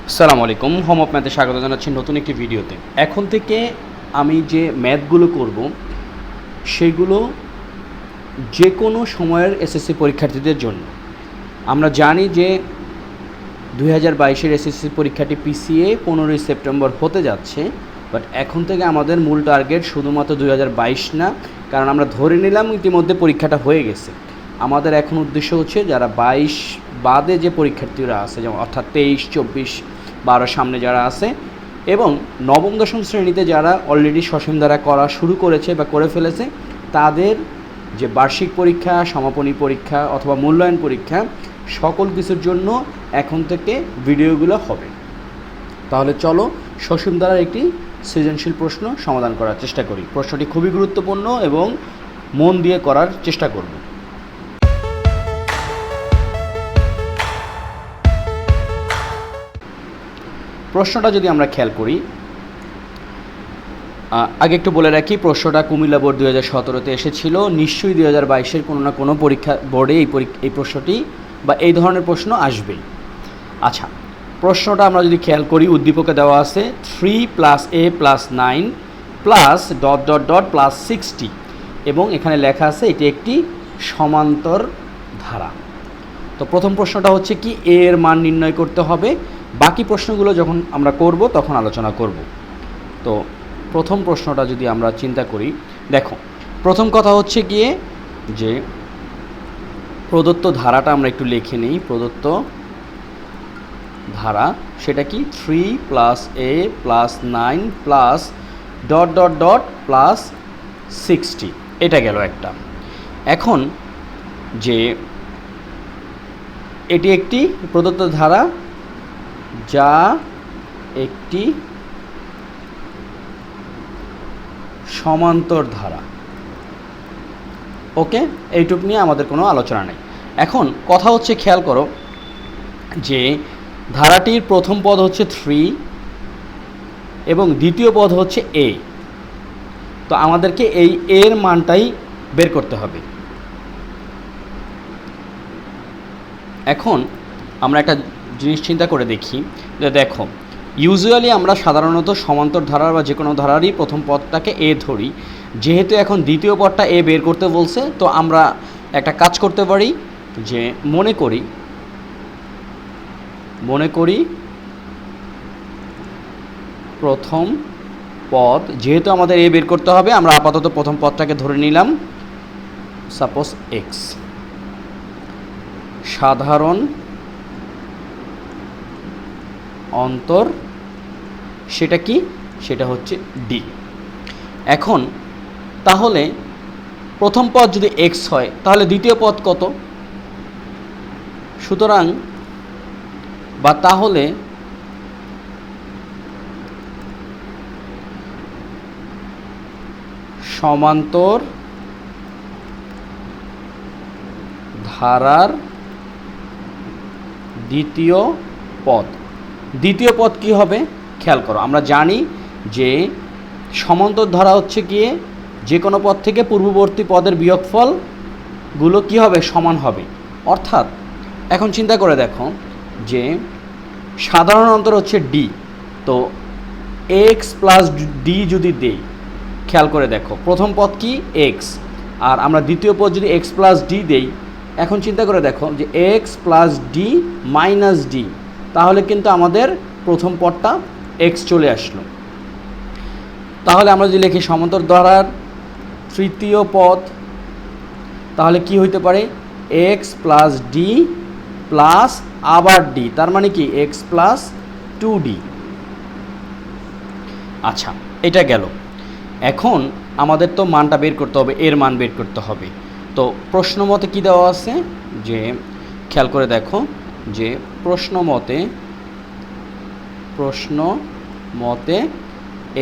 আসসালামু আলাইকুম, home of ম্যাথে স্বাগত জানাচ্ছি নতুন একটি ভিডিওতে। এখন থেকে আমি যে ম্যাথগুলো করব সেগুলো যে কোনো সময়ের এসএসসি পরীক্ষার্থীদের জন্য। আমরা জানি যে 2022-এর এসএসসি পরীক্ষাটি পিসিএ 15ই সেপ্টেম্বর হতে যাচ্ছে, বাট এখন থেকে আমাদের মূল টার্গেট শুধুমাত্র 2022 না, কারণ আমরা ধরে নিলাম ইতিমধ্যে পরীক্ষাটা হয়ে গেছে। আমাদের এখন উদ্দেশ্য হচ্ছে যারা 22 বাদে যে পরীক্ষার্থীরা আছে, যেমন অর্থাৎ 23, 24, 12 সামনে যারা আছে, এবং নবম-দশম শ্রেণীতে যারা অলরেডি সসীম দ্বারা করা শুরু করেছে বা করে ফেলেছে, তাদের যে বার্ষিক পরীক্ষা, সমাপনী পরীক্ষা অথবা মূল্যায়ন পরীক্ষা, সকল কিছুর জন্য এখন থেকে ভিডিওগুলো হবে। তাহলে চলো সসীম দ্বারার একটি সৃজনশীল প্রশ্ন সমাধান করার চেষ্টা করি। প্রশ্নটি খুবই গুরুত্বপূর্ণ এবং মন দিয়ে করার চেষ্টা করব। প্রশ্নটা যদি আমরা খেয়াল করি, আগে একটু বলে রাখি, প্রশ্নটা কুমিল্লা বোর্ড 2017-তে এসেছিল। নিশ্চয়ই 2022-এর কোনো না কোনো পরীক্ষা বোর্ডে এই প্রশ্নটি বা এই ধরনের প্রশ্ন আসবেই। আচ্ছা, প্রশ্নটা আমরা যদি খেয়াল করি, উদ্দীপকে দেওয়া আছে 3 + a + 9 + ... + 60, এবং এখানে লেখা আছে এটি একটি সমান্তর ধারা। তো প্রথম প্রশ্নটা হচ্ছে কি, a এর মান নির্ণয় করতে হবে। বাকি প্রশ্নগুলো যখন আমরা করব তখন আলোচনা করব। তো প্রথম প্রশ্নটা যদি আমরা চিন্তা করি, দেখো প্রথম কথা হচ্ছে গিয়ে যে প্রদত্ত ধারাটা আমরা একটু লিখে নিই। প্রদত্ত ধারা সেটা কি, 3 + a + 9 + ... + 60, এটা গেল একটা। এখন যে এটি একটি প্রদত্ত ধারা যা একটি সমান্তর ধারা। ওকে, এইটুক নিয়ে আমাদের কোনো আলোচনা নেই। এখন কথা হচ্ছে, খেয়াল করো যে ধারাটির প্রথম পদ হচ্ছে 3 এবং দ্বিতীয় পদ হচ্ছে a। তো আমাদেরকে এই এর মানটাই বের করতে হবে। এখন আমরা একটা জিনিস চিন্তা করে দেখি যে, দেখো ইউজুয়ালি আমরা সাধারণত সমান্তর ধারার বা যে কোনো ধারারই প্রথম পদটাকে এ ধরি। যেহেতু এখন দ্বিতীয় পদটা এ বের করতে বলছে, তো আমরা একটা কাজ করতে পারি যে মনে করি প্রথম পদ, যেহেতু আমাদের এ বের করতে হবে, আমরা আপাতত প্রথম পদটাকে ধরে নিলাম, সাপোজ এক্স। সাধারণ অন্তর সেটা কি, সেটা হচ্ছে ডি। এখন তাহলে প্রথম পদ যদি এক্স হয়, তাহলে দ্বিতীয় পদ কত? সুতরাং বা তাহলে সমান্তর ধারার দ্বিতীয় পদ কি হবে? খেয়াল করো, আমরা জানি যে সমান্তর ধারা হচ্ছে গিয়ে যে কোনো পদ থেকে পূর্ববর্তী পদের বিয়োগফলগুলো কি হবে? সমান হবে। অর্থাৎ এখন চিন্তা করে দেখো যে সাধারণ অন্তর হচ্ছে ডি, তো এক্স প্লাস ডি যদি দেই, খেয়াল করে দেখো প্রথম পদ কি এক্স, আর আমরা দ্বিতীয় পদ যদি এক্স প্লাস ডি দেই, এখন চিন্তা করে দেখো যে x plus D minus D, তাহলে কিন্তু আমাদের প্রথম পদটা এক্স চলে আসলো। তাহলে আমরা যদি লিখি সমান্তর ধারার তৃতীয় পদ, তাহলে কি হইতে পারে? এক্স প্লাস ডি প্লাস আবার ডি, তার মানে কি এক্স প্লাস 2d। আচ্ছা, এটা গেল। এখন আমাদের তো মানটা বের করতে হবে, এর মান বের করতে হবে। তো প্রশ্ন মতে কী দেওয়া আছে, যে খেয়াল করে দেখো যে প্রশ্ন মতে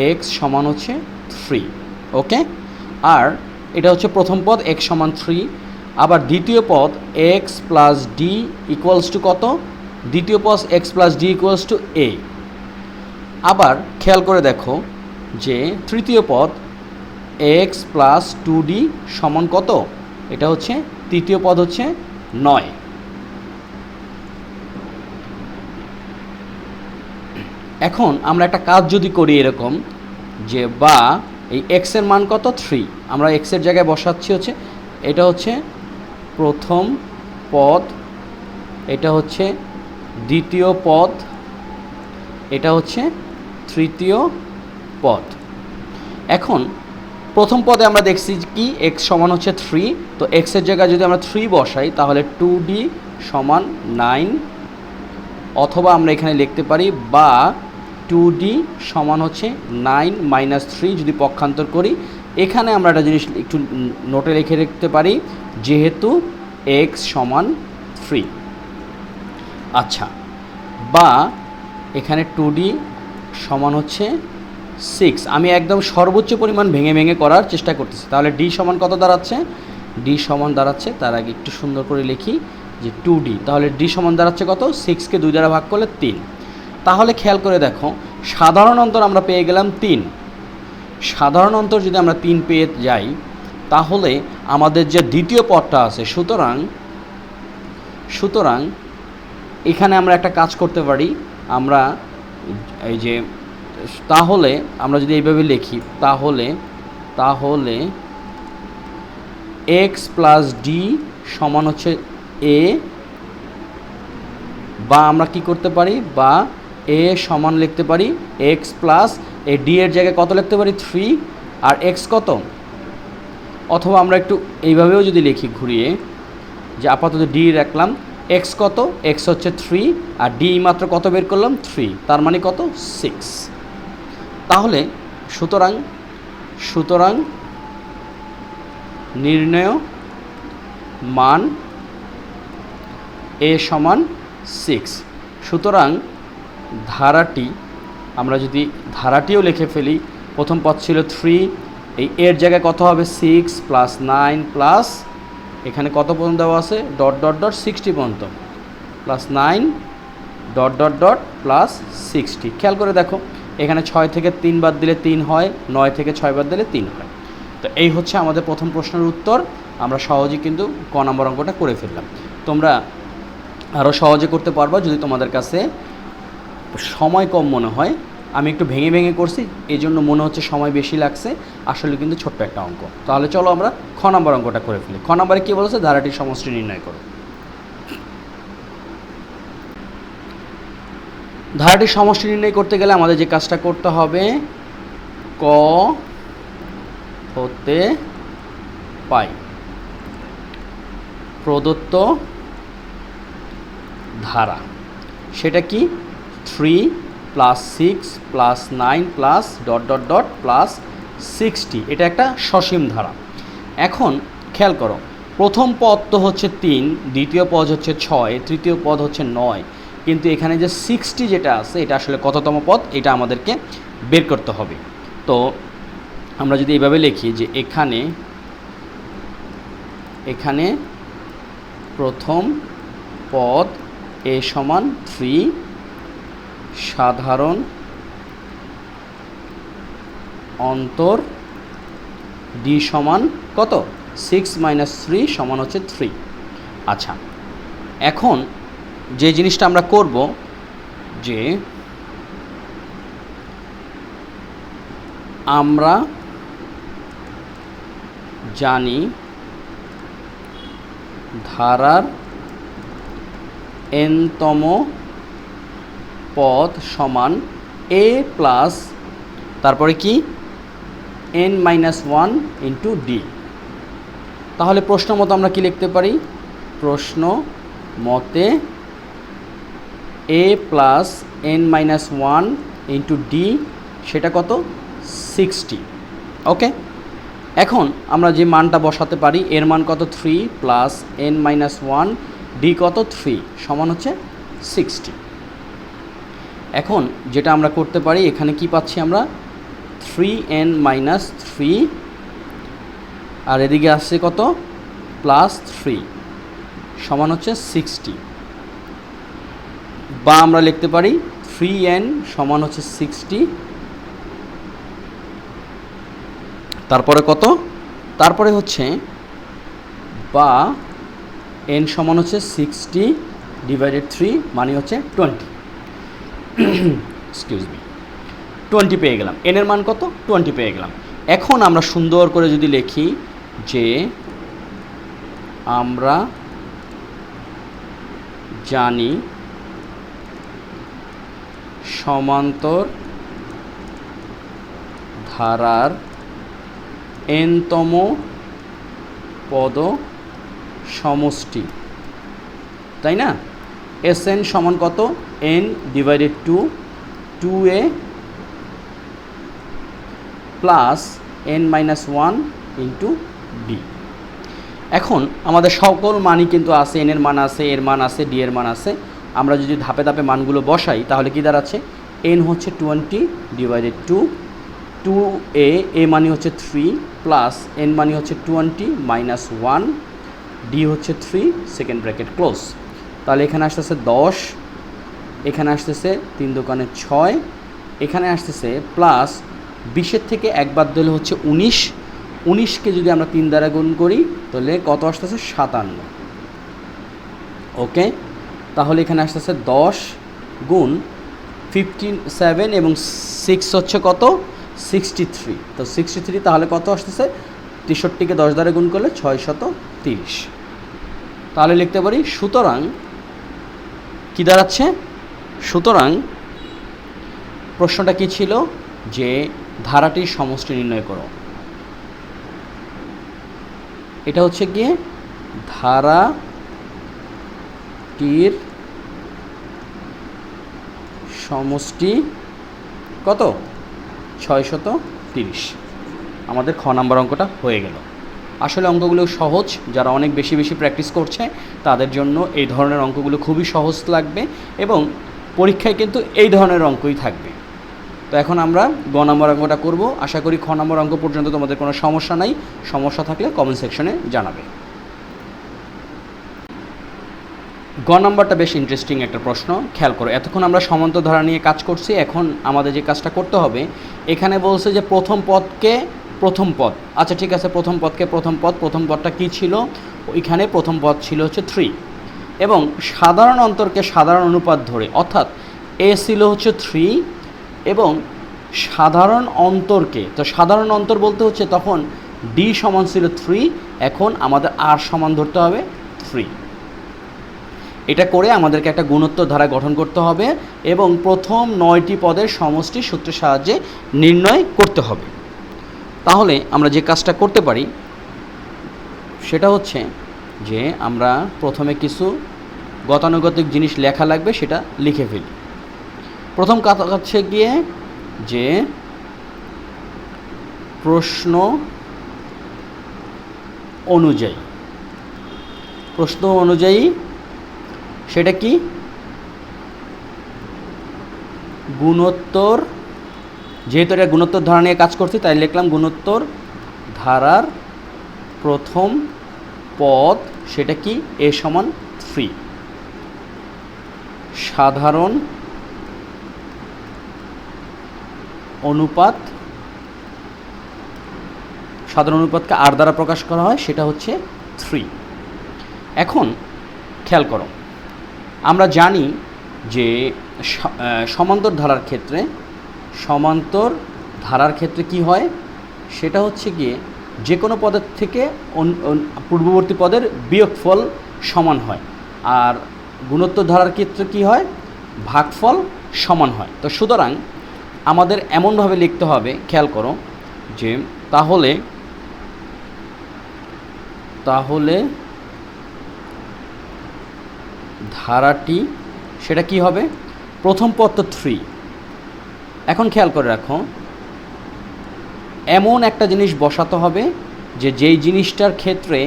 এক্স সমান হচ্ছে 3। ওকে, আর এটা হচ্ছে প্রথম পদ এক্স সমান 3। আবার দ্বিতীয় পদ x plus d equals to কত? দ্বিতীয় পদ x plus d equals to a. আবার খেয়াল করে দেখো যে তৃতীয় পদ এক্স প্লাস 2d সমান কত? এটা হচ্ছে তৃতীয় পদ হচ্ছে 9। এখন আমরা একটা কাজ যদি করি এরকম যে বা এই এক্সের মান কত 3, আমরা এক্সের জায়গায় বসাচ্ছি হচ্ছে এটা হচ্ছে প্রথম পদ, এটা হচ্ছে দ্বিতীয় পদ, এটা হচ্ছে তৃতীয় পদ। এখন প্রথম পদে আমরা দেখছি কি এক্স সমান হচ্ছে 3, তো এক্সের জায়গায় যদি আমরা 3 বসাই তাহলে 2d সমান 9, অথবা আমরা এখানে লিখতে পারি বা 2d সমান হচ্ছে 9 - 3 যদি পক্ষান্তর করি। এখানে আমরা একটা জিনিস একটু নোটে লিখে রাখতে পারি যেহেতু x সমান 3। আচ্ছা, বা এখানে 2d সমান হচ্ছে 6, আমি একদম সর্বোচ্চ পরিমাণ ভেঙে ভেঙে করার চেষ্টা করতেছি। তাহলে d সমান কত দাঁড়াচ্ছে? d সমান দাঁড়াচ্ছে, তার আগে একটু সুন্দর করে লিখি যে 2d, তাহলে d সমান দাঁড়াচ্ছে কত? 6কে 2 দ্বারা ভাগ করলে 3। তাহলে খেয়াল করে দেখো, সাধারণ অন্তর আমরা পেয়ে গেলাম 3। সাধারণ অন্তর যদি আমরা 3 পেয়ে যাই তাহলে আমাদের যে দ্বিতীয় পদটা আছে, সুতরাং এখানে আমরা একটা কাজ করতে পারি, আমরা এই যে তাহলে আমরা যদি এইভাবে লিখি তাহলে x প্লাস ডি সমান হচ্ছে a, বা আমরা কি করতে পারি, বা a সমান লিখতে পারি x প্লাস এই ডি এর জায়গায় কত লিখতে পারি 3, আর x কত, অথবা আমরা একটু এইভাবেও যদি লিখি ঘুরিয়ে যে আপাতত ডি রাখলাম, x কত, x হচ্ছে 3 আর ডি মাত্র কত বের করলাম 3, তার মানে কত 6। তাহলে সুতরাং নির্ণয় মান a সমান 6। সুতরাং ধারাটি আমরা যদি ধারাটিও লিখে ফেলি, প্রথম পদ ছিল 3, এই এর জায়গায় কত হবে 6 প্লাস 9 প্লাস এখানে কত পর্যন্ত দেওয়া আছে ডট ডট ডট 60 পর্যন্ত, plus 9 dot dot dot plus 60। খেয়াল করে দেখো এখানে 6 থেকে 3 বাদ দিলে 3 হয়, 9 থেকে 6 বাদ দিলে 3 হয়। তো এই হচ্ছে আমাদের প্রথম প্রশ্নের উত্তর। আমরা সহজেই কিন্তু ক নম্বর অঙ্কটা করে ফেললাম। তোমরা আরও সহজে করতে পারবা যদি তোমাদের কাছে সময় কম মনে হয়। আমি একটু ভেঙে ভেঙে করছি, এই জন্য মনে হচ্ছে সময় বেশি লাগছে, আসলে কিন্তু ছোট্ট একটা অঙ্ক। তাহলে চলো আমরা খ নম্বর অঙ্কটা করে ফেলি। খ নম্বরে কী বলেছে? ধারাটির সমষ্টি নির্ণয় করো। ধারাটির সমষ্টি নির্ণয় করতে গেলে আমাদের যে কাজটা করতে হবে, ক হতে পাই প্রদত্ত ধারা, সেটা কি 3 plus 6 plus 9 plus dot dot dot plus 60, এটা একটা সসীম ধারা। এখন খেয়াল করো, প্রথম পদ তো হচ্ছে 3, দ্বিতীয় পদ হচ্ছে 6, তৃতীয় পদ হচ্ছে 9, কিন্তু এখানে যে 60 যেটা আছে এটা আসলে কততম পদ, এটা আমাদেরকে বের করতে হবে। তো আমরা যদি এইভাবে লিখি যে এখানে প্রথম পদ a সমান 3, সাধারণ অন্তর d সমান কত 6 - 3 সমান হচ্ছে 3। আচ্ছা, এখন যে জিনিসটা আমরা করব যে আমরা জানি ধারার n-তম পদ সমান a প্লাস তারপরে কি n-1 ইন্টু ডি। তাহলে প্রশ্ন মতো আমরা কি লিখতে পারি? প্রশ্ন মতে a plus n-1 into D, সেটা কত 60। ওকে, এখন আমরা যে মানটা বসাতে পারি, এর মান কত 3 প্লাস n-1 ডি কত 3 সমান হচ্ছে 60। এখন যেটা আমরা করতে পারি, এখানে কি পাচ্ছি আমরা 3n-3 আর এদিকে আসছে কত প্লাস 3 সমান হচ্ছে 60, বা আমরা লিখতে পারি 3n সমান হচ্ছে 60, তারপরে কত, তারপরে হচ্ছে বা n সমান হচ্ছে 60 ডিভাইডেড 3 মানে হচ্ছে 20। এক্সকিউজ মি 20 পেয়ে গেলাম, n এর মান কত 20 পেয়ে গেলাম। এখন আমরা সুন্দর করে যদি লিখি যে আমরা জানি সমান্তর ধারার n-তম পদ সমষ্টি, তাই না? Sn সমান কত n divided to 2a plus n minus 1 into d। এখন আমাদের সকল মানই কিন্তু আছে, n এর মান আছে, এর মান আছে, d এর মান আছে। আমরা যদি ধাপে ধাপে মানগুলো বসাই তাহলে কি দাঁড়াচ্ছে, n হচ্ছে 20 ডিভাইডেড টু 2a, a মানে হচ্ছে 3 প্লাস n মানে হচ্ছে 20 মাইনাস 1, d হচ্ছে 3 সেকেন্ড ব্র্যাকেট ক্লোজ। তাহলে এখানে আসতেছে 10, এখানে আসতেছে 3 দোকানে 6, এখানে আসতেছে প্লাস 20-এর থেকে এক বাদ দিলে হচ্ছে 19, 19কে যদি আমরা 3 দ্বারা গুণ করি তাহলে কত আসতেছে 57। ওকে, তাহলে এখানে আসতেছে 10 গুণ 57 এবং 6 হচ্ছে কত 63। তো 63 তাহলে কত আসতেছে, 63কে 10 দ্বারা গুণ করলে 630। তাহলে লিখতে পারি, সুতরাং কি দাঁড়াচ্ছে, সুতরাং প্রশ্নটা কি ছিল যে ধারাটির সমষ্টি নির্ণয় করো। এটা হচ্ছে গিয়ে ধারাটির সমষ্টি কত 630। আমাদের খ নাম্বার অঙ্কটা হয়ে গেল। আসলে অঙ্কগুলো সহজ, যারা অনেক বেশি বেশি প্র্যাকটিস করছে তাদের জন্য এই ধরনের অঙ্কগুলো খুবই সহজ লাগবে এবং পরীক্ষায় কিন্তু এই ধরনের অঙ্কই থাকবে। তো এখন আমরা গ নম্বর অঙ্কটা করব। আশা করি খ নম্বর অঙ্ক পর্যন্ত তোমাদের কোনো সমস্যা নাই। সমস্যা থাকলে কমেন্ট সেকশনে জানাবে। গ নম্বরটা বেশ ইন্টারেস্টিং একটা প্রশ্ন, খেয়াল করো। এতক্ষণ আমরা সমান্তর ধারা নিয়ে কাজ করছি, এখন আমাদের যে কাজটা করতে হবে, এখানে বলছে যে প্রথম পদকে প্রথম পদ, আচ্ছা ঠিক আছে, প্রথম পদকে প্রথম পদ, প্রথম পদটা কী ছিল, ওইখানে প্রথম পদ ছিল হচ্ছে 3 এবং সাধারণ অন্তরকে সাধারণ অনুপাত ধরে, অর্থাৎ এ ছিল হচ্ছে 3 এবং সাধারণ অন্তরকে, তো সাধারণ অন্তর বলতে হচ্ছে তখন ডি সমান ছিল 3, এখন আমাদের আর সমান ধরতে হবে 3। এটা করে আমাদেরকে একটা গুণোত্তর ধারা গঠন করতে হবে এবং প্রথম 9টি পদের সমষ্টি সূত্রের সাহায্যে নির্ণয় করতে হবে। তাহলে আমরা যে কাজটা করতে পারি সেটা হচ্ছে যে আমরা প্রথমে কিছু গতানুগতিক জিনিস লেখা লাগবে, সেটা লিখে ফেলি। প্রথম কথা হচ্ছে গিয়ে যে প্রশ্ন অনুযায়ী সেটা কি গুণোত্তর, যেহেতু এটা গুণোত্তর ধারা নিয়ে কাজ করছি তাই লিখলাম গুণোত্তর ধারার প্রথম পদ সেটা কি এ সমান 3, সাধারণ অনুপাতকে আর দ্বারা প্রকাশ করা হয়, সেটা হচ্ছে 3। এখন খেয়াল করো, আমরা জানি যে সমান্তর ধারার ক্ষেত্রে কি হয়, সেটা হচ্ছে গিয়ে যে কোনো পদের থেকে পূর্ববর্তী পদের বিয়োগফল সমান হয়, আর গুণোত্তর ধারার ক্ষেত্রে কি হয়, ভাগফল সমান হয়। তো সুতরাং আমাদের এমনভাবে লিখতে হবে, খেয়াল করো যে তাহলে ধারাটি সেটা কি হবে, প্রথম পদ তো 3। এখন খেয়াল করে রাখো, এমন একটা জিনিস বসাতে হবে যে যেই জিনিসটার ক্ষেত্রে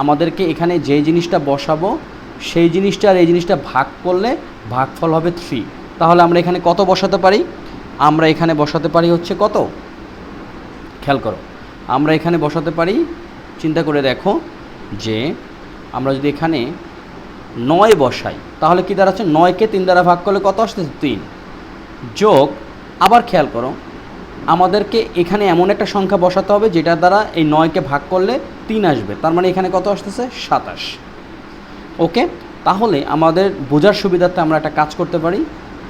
আমাদেরকে এখানে যেই জিনিসটা বসাবো সেই জিনিসটা আর এই জিনিসটা ভাগ করলে ভাগফল হবে 3। তাহলে আমরা এখানে কত বসাতে পারি, আমরা এখানে বসাতে পারি হচ্ছে কত, খেয়াল করো, আমরা এখানে বসাতে পারি, চিন্তা করে দেখো যে আমরা যদি এখানে 9 বসাই তাহলে কি দাঁড়াচ্ছে, 9কে 3 দ্বারা ভাগ করলে কত আসতেছে 3, যোগ, আবার খেয়াল করো আমাদেরকে এখানে এমন একটা সংখ্যা বসাতে হবে যেটা দ্বারা এই 9কে ভাগ করলে 3 আসবে, তার মানে এখানে কত আসতেছে 27। ওকে, তাহলে আমাদের বোঝার সুবিধার্থে আমরা একটা কাজ করতে পারি,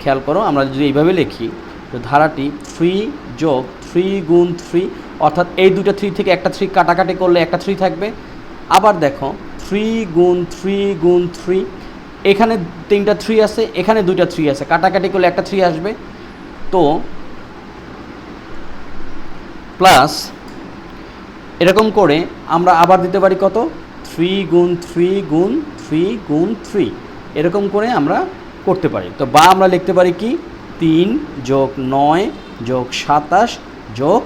খেয়াল করো, আমরা যদি এইভাবে লিখি তো ধারাটি 3 যোগ 3 গুণ 3, অর্থাৎ এই দুটো 3 থেকে একটা 3 কাটাকাটি করলে একটা 3 থাকবে। আবার দেখো 3 গুণ 3 গুণ 3, এখানে 3টা 3 আছে, এখানে 2টা 3 আছে, কাটাকাটি করলে একটা 3 আসবে। তো প্লাস এরকম করে আমরা আবার দিতে পারি কত, 3 গুণ 3 গুণ 3 গুণ 3, এরকম করে আমরা করতে পারি। তো বা আমরা লিখতে পারি কি 3 যোগ 9 যোগ 27 যোগ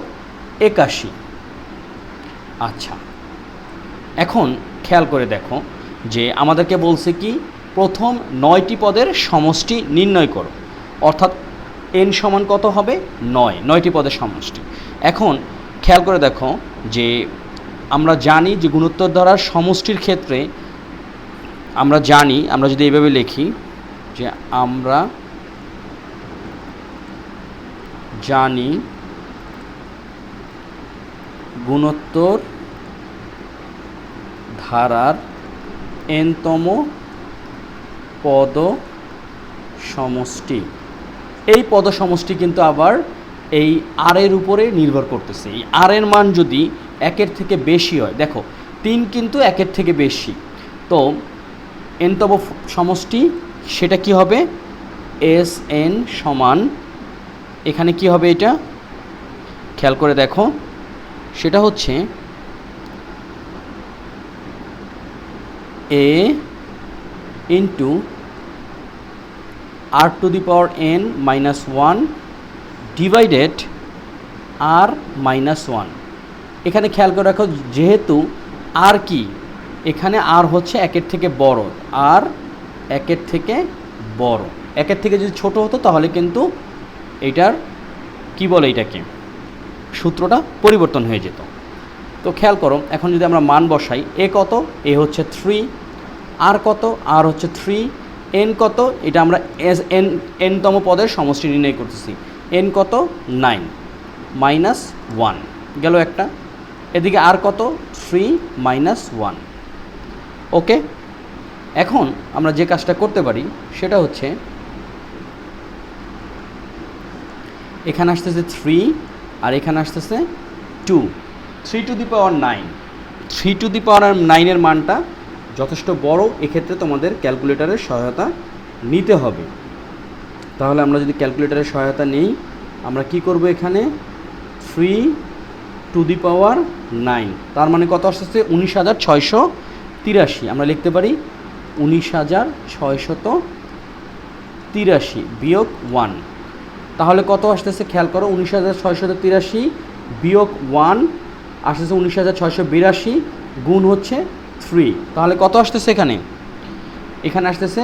81। আচ্ছা, এখন খেয়াল করে দেখো যে আমাদেরকে বলছে কি প্রথম 9টি পদের সমষ্টি নির্ণয় করো, অর্থাৎ n সমান কত হবে 9টি পদের সমষ্টি। এখন খেয়াল করে দেখো যে আমরা জানি যে গুণোত্তর ধারার সমষ্টির ক্ষেত্রে আমরা জানি, আমরা যদি এইভাবে লিখি যে আমরা জানি গুণোত্তর ধারার nতম পদ সমষ্টি, এই পদ সমষ্টি কিন্তু আবার এই আর এর উপরে নির্ভর করতেছে। এই আর এর মান যদি 1-এর থেকে বেশি হয়, দেখো 3 কিন্তু 1-এর থেকে বেশি, তো nতম সমষ্টি সেটা কি হবে Sn সমান, এখানে কি হবে এটা খেয়াল করে দেখো, সেটা হচ্ছে a into r to the power n minus 1 divided r minus 1। এখানে খেয়াল করে রাখো যেহেতু আর কি, এখানে আর হচ্ছে 1-এর থেকে বড়, আর 1-এর থেকে বড়, 1-এর থেকে যদি ছোট হতো তাহলে কিন্তু এটার কি বলে, এটাকে সূত্রটা পরিবর্তন হয়ে যেত। তো খেয়াল করো এখন যদি আমরা মান বসাই, এ কত, এ হচ্ছে 3, আর কত, আর হচ্ছে 3, n কত, এটা আমরা nতম পদের সমষ্টি নির্ণয় করতেছি, n কত 9 মাইনাস 1 গেল একটা, এদিকে আর কত 3 মাইনাস 1। ওকে, এখন আমরা যে কাজটা করতে পারি সেটা হচ্ছে এখানে আসতেছে 3 আর এখানে আসতেছে 2, 3 to the power 9, 3 to the পাওয়ার 9-এর মানটা যথেষ্ট বড়, এক্ষেত্রে তোমাদের ক্যালকুলেটরের সহায়তা নিতে হবে। তাহলে আমরা যদি ক্যালকুলেটরের সহায়তা নিই, আমরা কি করব, এখানে 3 টু দি পাওয়ার 9, তার মানে কত আসতেছে 19,683, আমরা লিখতে পারি 19,683 বিয়োগ 1, তাহলে কত আসতেছে খেয়াল করো, 19,683 বিয়োগ 1 আসতেছে 19,682 গুণ হচ্ছে 3, তাহলে কত আসতেছে এখানে আসতেছে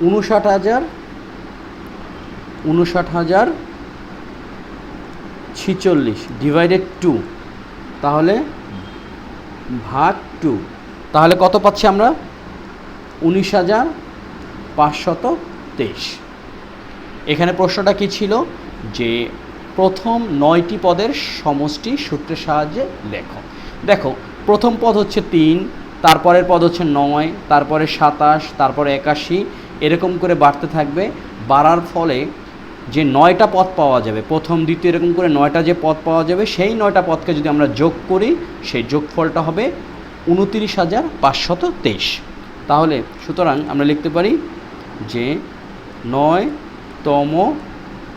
59,046 ডিভাইডেড 2, তাহলে ভাগ 2, তাহলে কত পাচ্ছি আমরা 19,523। এখানে প্রশ্নটা কি ছিল যে প্রথম 9টি পদের সমষ্টি সূত্রের সাহায্যে লেখো। দেখো প্রথম পদ হচ্ছে 3, তারপরের পদ হচ্ছে 9, তারপরে 27, তারপরে 81, এরকম করে বাড়তে থাকবে। বাড়ার ফলে যে 9টা পদ পাওয়া যাবে, প্রথম দ্বিতীয় এরকম করে 9টা যে পদ পাওয়া যাবে, সেই 9টা পদকে যদি আমরা যোগ করি সেই যোগফলটা হবে 29,523। তাহলে সুতরাং আমরা লিখতে পারি যে 9তম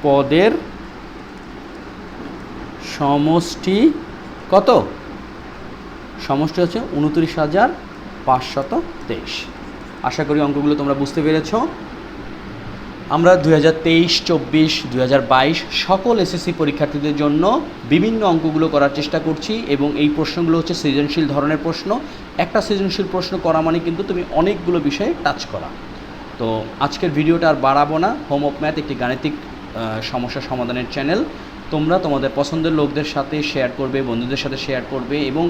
পদের সমষ্টি কত, সমষ্টি হচ্ছে 29,523। আশা করি অঙ্কগুলো তোমরা বুঝতে পেরেছ। আমরা 2023, 24, 2022 সকল এসএসসি পরীক্ষার্থীদের জন্য বিভিন্ন অঙ্কগুলো করার চেষ্টা করছি, এবং এই প্রশ্নগুলো হচ্ছে সৃজনশীল ধরনের প্রশ্ন। একটা সৃজনশীল প্রশ্ন করা মানে কিন্তু তুমি অনেকগুলো বিষয়ে টাচ করা। তো আজকের ভিডিওটা আর বাড়াবো না। হোম অফ ম্যাথ একটি গাণিতিক সমস্যা সমাধানের চ্যানেল। তোমরা তোমাদের পছন্দের লোকদের সাথে শেয়ার করবে, বন্ধুদের সাথে শেয়ার করবে, এবং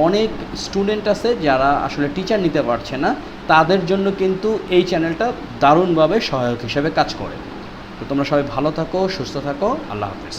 অনেক স্টুডেন্ট আছে যারা আসলে টিচার নিতে পারছে না, তাদের জন্য কিন্তু এই চ্যানেলটা দারুণভাবে সহায়ক হিসেবে কাজ করে। তো তোমরা সবাই ভালো থাকো, সুস্থ থাকো, আল্লাহ হাফেজ।